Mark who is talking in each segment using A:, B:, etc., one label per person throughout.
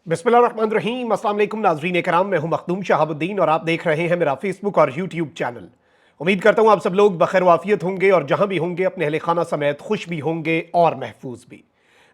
A: बिस्मिल्लाहिर्रहमानिर्रहीम। अस्सलाम वालेकुम नाज़रीन कराम, मैं हूं मखदूम शहाबुद्दीन और आप देख रहे हैं मेरा फेसबुक और यूट्यूब चैनल। उम्मीद करता हूं आप सब लोग बखैर वाफियत होंगे और जहां भी होंगे अपने अहले खाना समेत खुश भी होंगे और महफूज भी।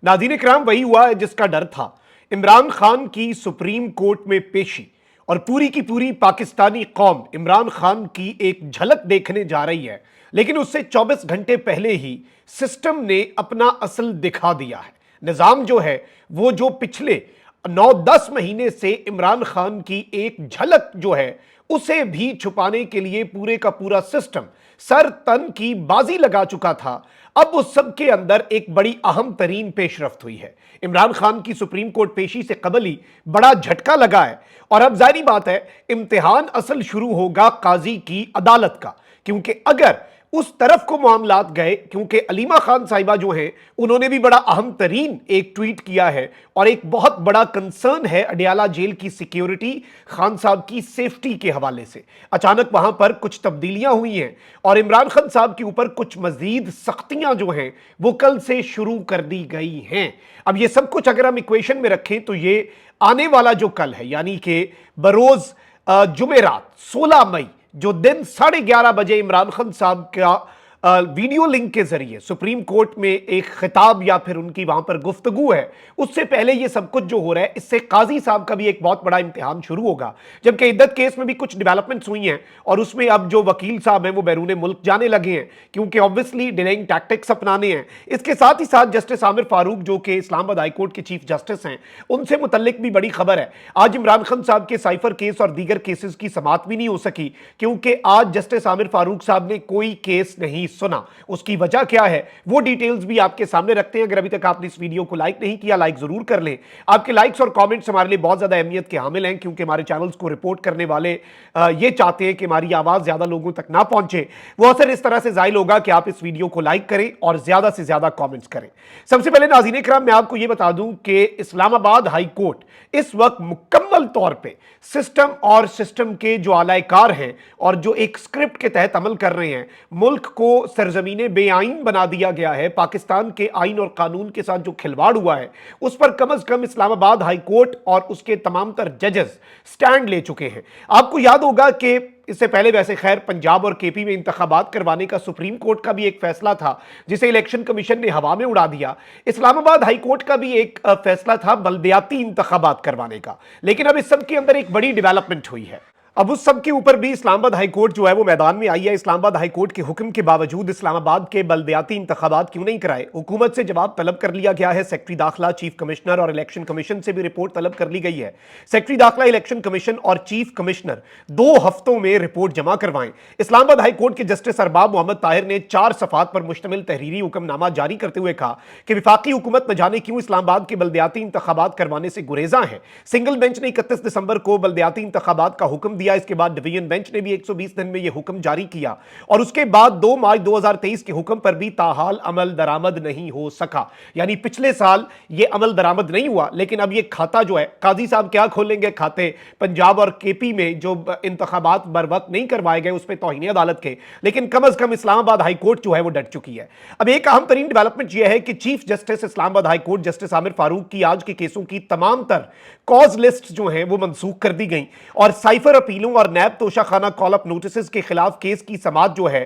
A: नाज़रीन कराम, वही हुआ है जिसका डर था। इमरान खान की सुप्रीम कोर्ट में पेशी और पूरी की पूरी पाकिस्तानी कौम इमरान खान की एक झलक देखने जा रही है, लेकिन उससे 24 घंटे पहले ही सिस्टम ने अपना असल दिखा दिया है। निजाम जो है वो जो पिछले 9-10 महीने से इमरान खान की एक झलक जो है उसे भी छुपाने के लिए पूरे का पूरा सिस्टम सर तन की बाजी लगा चुका था। अब उस सब के अंदर एक बड़ी अहम तरीन पेशरफ्त हुई है। इमरान खान की सुप्रीम कोर्ट पेशी से कबल ही बड़ा झटका लगा है और अब जाहिर बात है इम्तिहान असल शुरू होगा काजी की अदालत का, क्योंकि अगर उस तरफ को मामलात गए, क्योंकि अलीमा खान साहिबा जो हैं उन्होंने भी बड़ा अहम तरीन एक ट्वीट किया है और एक बहुत बड़ा कंसर्न है अडियाला जेल की सिक्योरिटी, खान साहब की सेफ्टी के हवाले से। अचानक वहां पर कुछ तब्दीलियां हुई हैं और इमरान खान साहब के ऊपर कुछ मजीद सख्तियां जो हैं वो कल से शुरू कर दी गई हैं। अब ये सब कुछ अगर हम इक्वेशन में रखें तो ये आने वाला जो कल है, यानी कि बरोज जुमेरात 16 मई, जो दिन 11:30 बजे इमरान खान साहब का वीडियो लिंक के जरिए सुप्रीम कोर्ट में एक खिताब या फिर उनकी वहां पर गुफ्तगू है, उससे पहले ये सब कुछ जो हो रहा है इससे काजी साहब का भी एक बहुत बड़ा इम्तिहान शुरू होगा। जबकि इद्दत केस में भी कुछ डेवलपमेंट्स हुई हैं और उसमें अब जो वकील साहब हैं वो बैरून मुल्क जाने लगे हैं, क्योंकि ऑब्वियसली डिलेइंग टैक्टिक्स अपनाने हैं। इसके साथ ही साथ जस्टिस आमिर फारूक जो कि इस्लामाबाद हाई कोर्ट के चीफ जस्टिस हैं, उनसे मुतल्लिक भी बड़ी खबर है। आज इमरान खान साहब के साइफर केस और दीगर केसेस की समाअत भी नहीं हो सकी, क्योंकि आज जस्टिस आमिर फारूक साहब ने कोई केस नहीं सुना। उसकी वजह क्या है वो डिटेल्स भी आपके सामने रखते हैं। अगर अभी तक आपने इस वीडियो को लाइक नहीं किया, लाइक जरूर कर लें। आपके लाइक्स और कमेंट्स हमारे लिए बहुत ज्यादा अहमियत के हामिल हैं, क्योंकि हमारे चैनल्स को रिपोर्ट करने वाले ये चाहते हैं कि हमारी आवाज ज्यादा लोगों तक ना पहुंचे। वो असर इस तरह से जाहिर होगा कि आप इस वीडियो को लाइक करें और ज्यादा से ज्यादा कमेंट्स करें। सबसे पहले नाज़रीन किराम, मैं आपको यह बता दूं कि इस्लामाबाद हाई कोर्ट इस वक्त मुकम्मल तौर पे सिस्टम और सिस्टम के जो आलाकार हैं और जो एक स्क्रिप्ट के तहत अमल कर रहे हैं, मुल्क को सरजमीने बेआइन बना दिया गया है। पाकिस्तान के आइन और कानून के साथ जो खिलवाड़ हुआ है उस पर कम अज कम इस्लामाबाद हाई कोर्ट और उसके तमाम तर जजेस स्टैंड ले चुके हैं। आपको याद होगा कि इससे पहले वैसे खैर पंजाब और केपी में इंतखाबात करवाने का सुप्रीम कोर्ट का भी एक फैसला था जिसे इलेक्शन कमीशन ने हवा में उड़ा दिया। इस्लामाबाद हाई कोर्ट का भी एक फैसला था बल्दियाती इंतखाबात करवाने का। लेकिन अब इस सब के अंदर एक बड़ी डेवलपमेंट हुई है। अब उस सब के ऊपर भी इस्लामाबाद हाई कोर्ट जो है वो मैदान में आई है। इस्लामाबाद हाई कोर्ट के हुक्म के बावजूद इस्लामाबाद के बल्दियाती इंतखाबात क्यों नहीं कराए, हुकूमत से जवाब तलब कर लिया गया है। सेक्रेटरी दाखिला, चीफ कमिश्नर और इलेक्शन कमीशन से भी रिपोर्ट तलब कर ली गई है। सेक्रेटरी दाखिला, इलेक्शन कमीशन और चीफ कमिश्नर 2 हफ्तों में रिपोर्ट जमा करवाएं। इस्लामाबाद हाई कोर्ट के जस्टिस अरबाब मोहम्मद ताहिर ने 4 सफात पर मुश्तमिल तहरीरी हुक्मनामा जारी करते हुए कहा कि विफाकी हुकूमत न जाने क्यों इस्लामाबाद के बल्दियाती इंतखाबात करवाने से गुरेजा है। सिंगल बेंच ने 31 दिसंबर को बल्दियाती इंतखाबात का हुक्म दिया। इसके बाद डिवीजन बेंच ने भी 120 दिन में यह हुक्म जारी किया और उसके बाद 2 मार्च 2023 के हुक्म पर भी ताहाल अमल दरामद नहीं हो सका। यानी पिछले साल यह अमल दरामद नहीं हुआ, लेकिन अब यह खाता जो है, काजी साहब क्या खोलेंगे खाते पंजाब और केपी में जो इंतखाबात बर वक्त नहीं करवाए गए उस पर तौहीन अदालत के। लेकिन कम अज कम इस्लामाबाद हाई कोर्ट जो है वो डट चुकी है। अब एक अहम तरीन डेवलपमेंट यह है कि chief justice Islamabad high court justice Aamir Farooq की आज के केसों की तमाम तर कॉज लिस्ट जो है वो मनसूख कर दी गई और साइफर अपीलों और नैब तोशाखाना कॉल अप नोटिस के खिलाफ केस की समाअत जो है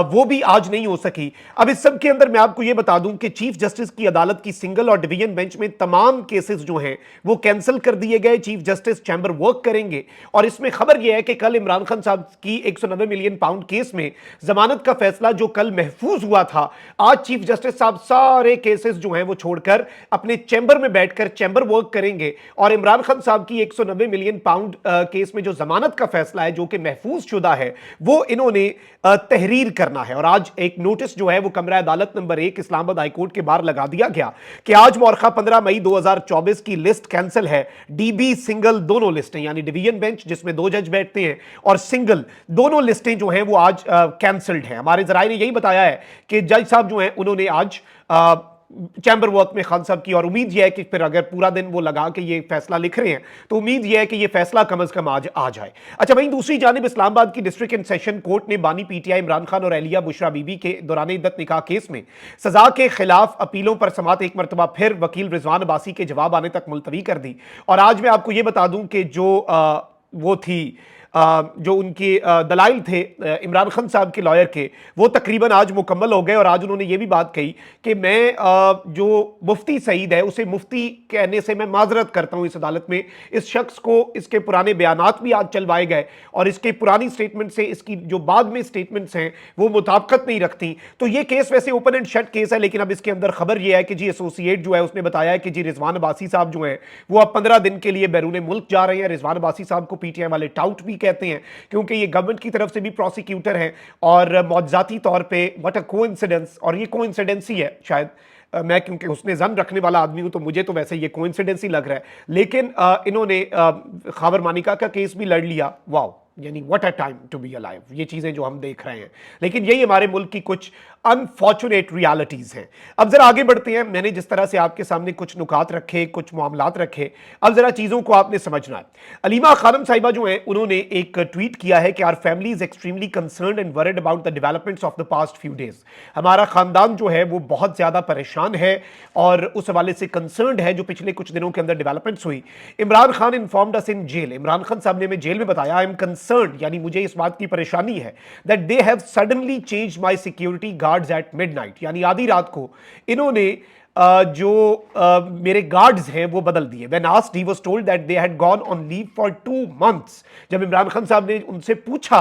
A: वो भी आज नहीं हो सकी। अब इस सब के अंदर मैं आपको यह बता दूं कि चीफ जस्टिस की अदालत की सिंगल और डिवीजन बेंच में तमाम केसेस जो हैं वो कैंसिल कर दिए गए। चीफ जस्टिस चैंबर वर्क करेंगे और इसमें खबर यह है कि कल इमरान खान साहब की 190 मिलियन पाउंड केस में जमानत का फैसला जो कल महफूज हुआ था, आज चीफ जस्टिस साहब सारे केसेस जो हैं वो छोड़कर अपने चैंबर में बैठकर चैंबर वर्क करेंगे और इमरान खान साहब की 190 मिलियन पाउंड केस में जो जमानत का फैसला है जो कि महफूज शुदा है वो इन्होंने तहरीर करना है। और आज एक नोटिस जो है वो कमरा अदालत नंबर 1 इस्लामाबाद हाई कोर्ट के बाहर लगा दिया गया कि आज मौरखा 15 मई 2024 की लिस्ट कैंसिल है। डीबी सिंगल दोनों लिस्टें, यानी डिवीजन बेंच जिसमें 2 जज बैठते हैं और सिंगल, दोनों लिस्टें जो हैं वो आज कैंसिल्ड हैं। हमारे जराए ने यही बताया है कि जज साहब जो हैं उन्होंने आज चैम्बर वर्क में खान साहब की, और उम्मीद यह है कि फिर अगर पूरा दिन वो लगा के ये फैसला लिख रहे हैं तो उम्मीद यह है कि ये फैसला कम से कम आज आ जाए। अच्छा, वहीं दूसरी जानिब इस्लामाबाद की डिस्ट्रिक्ट एंड सेशन कोर्ट ने बानी पीटीआई इमरान खान और एलिया बुशरा बीबी के दौरान इद्दत निकाह केस में सजा के खिलाफ अपीलों पर समात एक मरतबा फिर वकील रिजवान अब्बासी के जवाब आने तक मुलतवी कर दी। और आज मैं आपको ये बता दूं कि जो वो थी जो उनके दलाइल थे इमरान खान साहब के लॉयर के, वो तकरीबन आज मुकम्मल हो गए। और आज उन्होंने ये भी बात कही कि मैं जो मुफ्ती सईद है उसे मुफ्ती कहने से मैं माजरत करता हूं इस अदालत में। इस शख्स को इसके पुराने बयानात भी आज चलवाए गए और इसके पुरानी स्टेटमेंट से इसकी जो बाद में स्टेटमेंट्स हैं वो मुताबिकत नहीं रखती। तो ये केस वैसे ओपन एंड शट केस है, लेकिन अब इसके अंदर खबर ये है कि जी एसोसिएट जो है उसने बताया है कि जी रिजवान अब्बासी साहब जो हैं वो अब 15 दिन के लिए बैरून मुल्क जा रहे हैं। रिजवान अब्बासी साहब को पीटीआई वाले टाउट भी कहते हैं क्योंकि ये गवर्नमेंट की तरफ से भी प्रोसिक्यूटर हैं और मौजूदाती तौर पे व्हाट अ कोइंसिडेंस, और ये कोइंसिडेंस ही है शायद। मैं क्योंकि उसने जन रखने वाला आदमी हूं तो मुझे तो वैसे ये कोइंसिडेंस ही लग रहा है, लेकिन इन्होंने खावर मानिका का केस भी लड़ लिया। वाओ, यानी what a time to be alive, ये चीजें जो हम देख रहे हैं। लेकिन यही हमारे मुल्क की कुछ अनफॉर्चुनेट रियलिटीज हैं। अब जरा आगे बढ़ते हैं। मैंने जिस तरह से आपके सामने कुछ नुकात रखे, कुछ मामलात रखे, अब जरा चीजों को आपने समझना है। अलीमा खानम साहिबा जो हैं उन्होंने एक ट्वीट किया है कि our family is extremely concerned and worried about the developments of the past few days. हमारा खानदान जो है वो बहुत ज्यादा परेशान है और उस हवाले से कंसर्न्ड है जो पिछले कुछ दिनों के अंदर डेवलपमेंट्स हुई। Imran Khan informed us in jail. Imran Khan साहब ने हमें जेल में बताया, आई एम कंसर्न्ड, यानी मुझे इस बात की परेशानी है, that they have suddenly changed my security guards at midnight, यानी आधी रात को इन्होंने मेरे गार्ड्स हैं वो बदल दिए। When asked, he was told that they had gone on leave for 2 months। जब इमरान खान साहब ने उनसे पूछा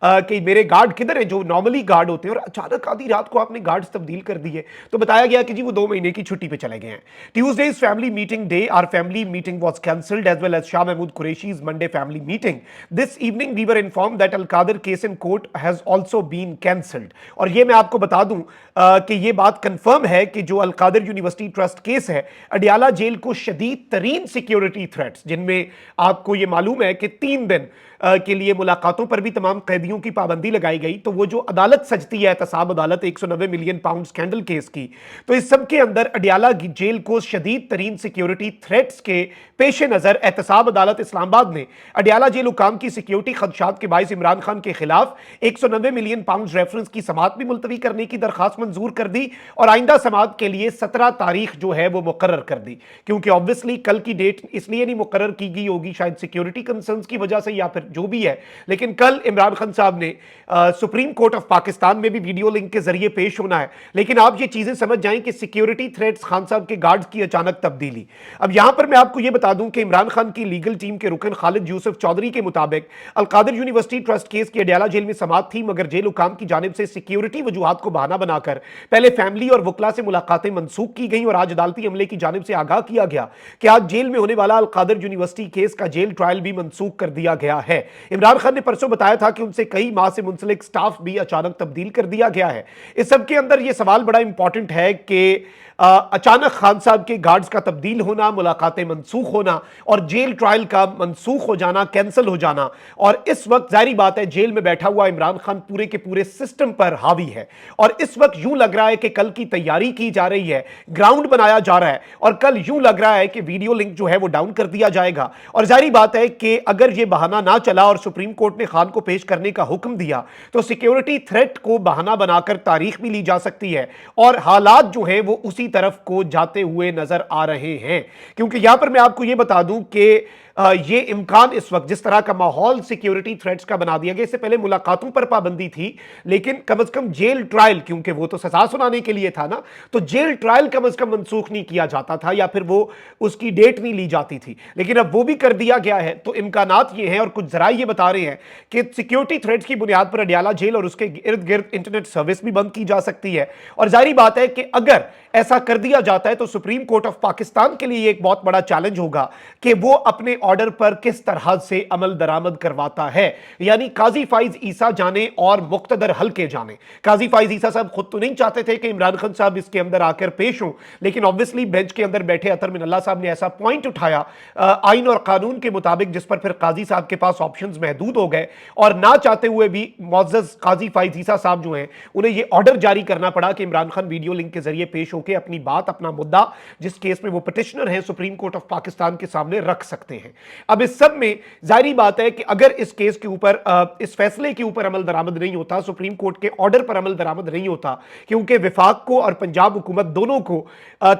A: कि मेरे गार्ड किधर है जो नॉर्मली गार्ड होते हैं और अचानक आधी रात को आपने गार्ड्स तब्दील कर दिए, तो बताया गया कि जी वो 2 महीने की छुट्टी पे चले गए हैं। Tuesday's family meeting day, our family meeting was cancelled as well as Shah Mahmood Qureshi's Monday family meeting. This evening we were informed that Al Qadir case in court has also been cancelled. और ये मैं आपको बता दूं कि ये बात कंफर्म है कि जो अल कादर यूनिवर्सिटी ट्रस्ट केस है, अडियाला जेल को शदीद तरीन सिक्योरिटी थ्रेट्स, जिनमें आपको ये मालूम है कि 3 दिन के लिए मुलाकातों पर भी तमाम कैदियों की पाबंदी लगाई गई। तो वो जो अदालत सजती है एहतसाब अदालत 190 मिलियन पाउंड स्कैंडल केस की, तो इस सब के अंदर अडियाला जेल को शदीद तरीन सिक्योरिटी थ्रेट्स के पेश नजर एहतसाब अदालत इस्लामाबाद ने अडियाला जेल हुकाम की सिक्योरिटी खदशात के बायस इमरान खान के खिलाफ 190 मिलियन पाउंड रेफरेंस की समात भी मुलतवी करने की दरखास्त मंजूर कर दी और आइंदा समात के लिए 17 तारीख जो है वो मुकर्रर कर दी। क्योंकि ऑब्वियसली कल की डेट इसलिए नहीं मुकर्रर की गई होगी, शायद सिक्योरिटी कंसर्न्स की वजह से या फिर जो भी है, लेकिन कल इमरान खान साहब ने सुप्रीम कोर्ट ऑफ पाकिस्तान में भी वीडियो लिंक के जरिए पेश होना है। लेकिन आप ये चीजें समझ जाएं कि सिक्योरिटी थ्रेट्स, खान साहब के गार्ड्स की अचानक तब्दीली। अब यहां पर मैं आपको यह बता दूं कि इमरान खान की लीगल टीम के रुकन खालिद यूसुफ चौधरी के मुताबिक अल कादर यूनिवर्सिटी ट्रस्ट केस की अडियाला जेल में समात थी, मगर जेल हुकाम की जानिब से सिक्योरिटी वजूहात को बहाना बनाकर पहले फैमिली और वकला से मुलाकातें मनसूख की गई और आज अदालती अमले की जानिब से आगाह किया गया कि आज जेल में होने वाला अल कादर यूनिवर्सिटी केस का जेल ट्रायल भी मनसूख कर दिया गया है। इमरान खान ने परसों बताया था कि उनसे कई माह से मुंसलिक स्टाफ भी अचानक तब्दील कर दिया गया है। इस सब के अंदर यह सवाल बड़ा इंपॉर्टेंट है कि अचानक खान साहब के गार्ड्स का तब्दील होना, मुलाकातें मनसूख होना और जेल ट्रायल का मनसूख हो जाना, कैंसिल हो जाना। और इस वक्त जाहिर बात है जेल में बैठा हुआ इमरान खान पूरे के पूरे सिस्टम पर हावी है और इस वक्त यूं लग रहा है कि कल की तैयारी की जा रही है, ग्राउंड बनाया जा रहा है और कल यूं लग रहा है कि वीडियो लिंक जो है वो डाउन कर दिया जाएगा। और जाहिर बात है कि अगर यह बहाना ना चला और सुप्रीम कोर्ट ने खान को पेश करने का हुक्म दिया तो सिक्योरिटी थ्रेट को बहाना बनाकर तारीख भी ली जा सकती है और हालात जो है वो उसी तरफ को जाते हुए नजर आ रहे हैं। क्योंकि यहां पर मैं आपको यह बता दूं कि ये इम्कान इस वक्त जिस तरह का माहौल सिक्योरिटी थ्रेट्स का बना दिया गया, इससे पहले मुलाकातों पर पाबंदी थी लेकिन कम से कम जेल ट्रायल, क्योंकि वो तो सजा सुनाने के लिए था ना, तो जेल ट्रायल कम से कम मनसूख नहीं किया जाता था या फिर वो उसकी डेट नहीं ली जाती थी, लेकिन अब वो भी कर दिया गया है। तो इम्कानात ये हैं और कुछ जराए ये बता रहे हैं कि सिक्योरिटी थ्रेट्स की बुनियाद पर अडियाला जेल और उसके इर्द गिर्द इंटरनेट सर्विस भी बंद की जा सकती है। और जाहिर बात है कि अगर ऐसा कर दिया जाता है तो सुप्रीम कोर्ट ऑफ पाकिस्तान के लिए एक बहुत बड़ा चैलेंज होगा कि वो अपने ऑर्डर पर किस तरह से अमल दरामद करवाता है। यानी काजी फाइज ईसा जाने और मुक्तदर हल्के जाने। काजी फाइज ईसा साहब खुद तो नहीं चाहते थे कि इमरान खान साहब इसके अंदर आकर पेश हों, लेकिन ऑब्वियसली बेंच के अंदर बैठे अतर मिनल्ला साहब ने ऐसा पॉइंट उठाया आइन और कानून के मुताबिक, जिस पर फिर काजी साहब के पास ऑप्शंस महदूद हो गए और ना चाहते हुए भी मुअज़्ज़ज़ काजी फाइज ईसा साहब जो हैं उन्हें यह ऑर्डर जारी करना पड़ा कि इमरान खान वीडियो लिंक के जरिए पेश होकर अपनी बात, अपना मुद्दा, जिस केस में वो पिटिशनर हैं, सुप्रीम कोर्ट ऑफ पाकिस्तान के सामने रख सकते हैं। अब इस सब में जाहिर बात है कि अगर इस केस के ऊपर, इस फैसले के ऊपर अमल दरामद नहीं होता, सुप्रीम कोर्ट के ऑर्डर पर अमल दरामद नहीं होता, क्योंकि विफाक को और पंजाब हुकूमत दोनों को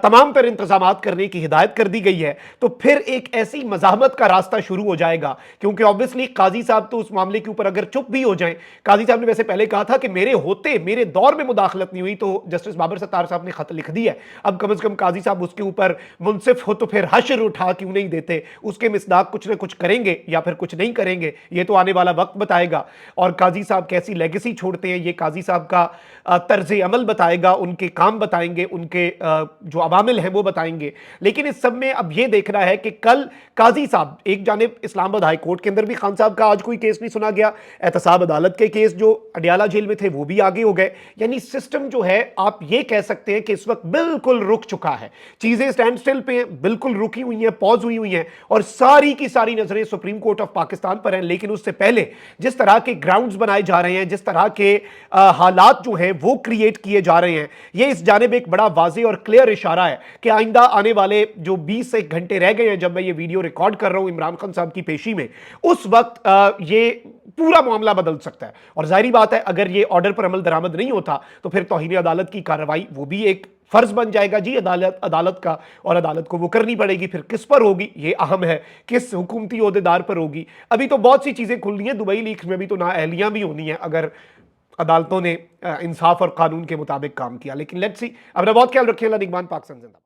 A: तमाम तर इंतजामात करने की हिदायत कर दी गई है, तो फिर एक ऐसी मज़ाहमत का रास्ता शुरू हो जाएगा। क्योंकि ऑब्वियसली काजी साहब तो उस मामले के ऊपर अगर चुप भी हो जाएं, काजी साहब ने वैसे पहले कहा था कि मेरे दौर में मुदाखलत नहीं हुई, तो जस्टिस बाबर सत्तार साहब ने खत लिख दिया है। अब कम से कम काजी साहब उसके ऊपर मुनसिफ हो तो फिर हशर उठा क्यों नहीं देते, उसके मिसदाक कुछ ना कुछ करेंगे या फिर कुछ नहीं करेंगे, ये तो आने वाला वक्त बताएगा। और काजी साहब कैसी लेगेसी छोड़ते हैं, ये काजी साहब का तर्ज अमल बताएगा, उनके काम बताएंगे, उनके जो अवामिल हैं वो बताएंगे। लेकिन इस सब में अब ये देखना है कि कल काजी साहब, एक जानिब इस्लामाबाद हाई कोर्ट के अंदर भी खान साहब का आज कोई केस नहीं सुना गया, एहतसाब अदालत के केस जो अडियाला जेल में थे वो भी आगे हो गए। यानी सिस्टम जो है, आप ये कह सकते हैं कि इस वक्त बिल्कुल रुक चुका है, चीजें स्टैंड स्टिल पे बिल्कुल रुकी हुई हैं, पॉज हुई हैं और सारी की सारी नजरें सुप्रीम कोर्ट ऑफ पाकिस्तान पर हैं। लेकिन उससे पहले जिस तरह के ग्राउंड्स बनाए जा रहे हैं, जिस तरह के हालात जो हैं वो क्रिएट किए जा रहे हैं, ये इस जानिब एक बड़ा वाज़ेह और क्लियर इशारा है कि आइंदा आने वाले जो 20 एक घंटे रह गए हैं, जब मैं ये वीडियो रिकॉर्ड कर रहा हूं इमरान खान साहब की पेशी में, उस वक्त ये पूरा मामला बदल सकता है। और जाहिर बात है अगर ये ऑर्डर पर अमल दरामद नहीं होता तो फिर तौहीन अदालत की कार्रवाई वो भी एक फर्ज बन जाएगा जी अदालत का, और अदालत को वो करनी पड़ेगी। फिर किस पर होगी ये अहम है, किस हुकूमती ओहदेदार पर होगी। अभी तो बहुत सी चीजें खुलनी है, दुबई लीक्स में भी तो नाअहलियां भी होनी है अगर अदालतों ने इंसाफ और कानून के मुताबिक काम किया। लेकिन लेट्स सी, अपना बहुत ख्याल रखिए। अल्लाह निगहबान, पाक जिंदाबाद।